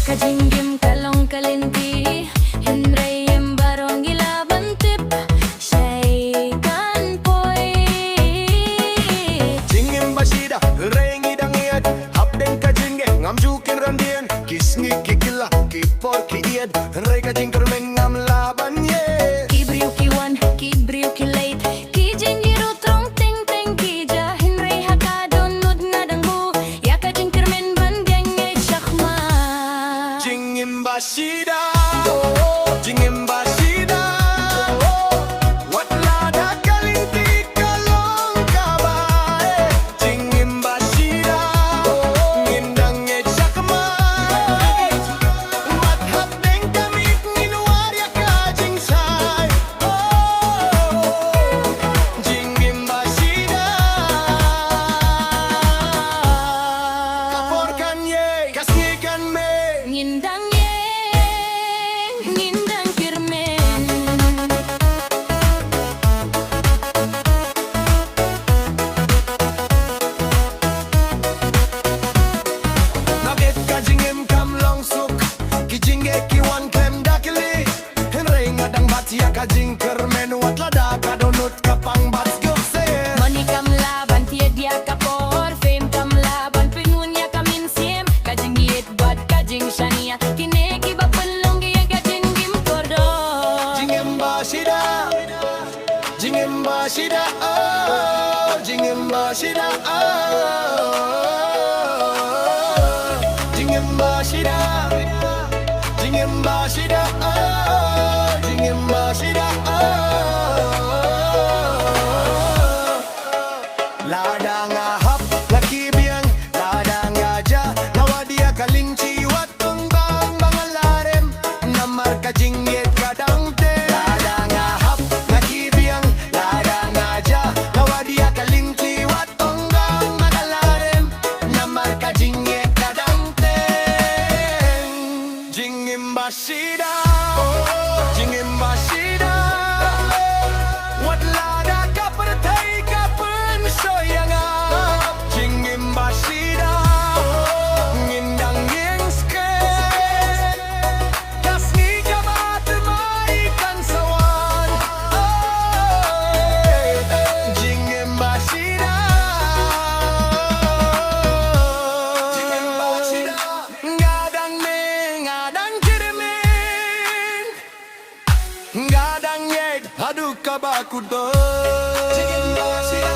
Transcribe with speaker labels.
Speaker 1: Kajinggim kalong kalinti Hinrayem barong ilabantip Syaikan poi
Speaker 2: Jingim bashida rengi dangiad Habden kajinge ngamjukin randian Kisngi kikila kipor kiiad Ray kajing kermeng ngam laban ye
Speaker 1: Kibriu kiwan kibriu kilait Kijingiru trong ting ting kija Hinray hakadunod na dangbu Ya kajing kermen bandyang ngay shakma
Speaker 2: Jingim bashida Jingim bashida Wat lada kalinti kalong kabae Jingim bashida Ngindang echakma Wat habdeng kamit nginuarya kajing say Jingim bashida Kaporkan ye kasngikan me
Speaker 1: Ngindang yeng, ngindang kirmen
Speaker 2: Nabit kajingim kam longsuk Kijinge kiwan klem dakili Henry ngadang batia kajing kermen Wat lada kadonut kapang bat gukse
Speaker 1: Money kam laban tiada kapor Fame kam laban penunya kamin sim Kajing giit buat kajing shania Kineki bapelong gaya kajing gim kordo
Speaker 2: Jingim bashida Jingim bashida oh Jingim bashida oh Jingim bashida Jingim bashida oh Jingim bashida oh Lada ngahap laki biang Lada ngaja nawadia kalinci watong bang bangalarem Namar kajing yet kadang te Lada ngahap laki biang Lada ngaja nawadia kalinci watong bang bangalarem Namar kajing yet kadang te Jingim bashida Jingim bashida Wat lada kapertai kapen soyanga Jingim bashida Ngindang yang sket Kasngi kabat maikan sawan Jingim bashida Jingim bashida Ngadang ne ngadang kirmin Ngadang yeg aduh kabakudot Jingim bashida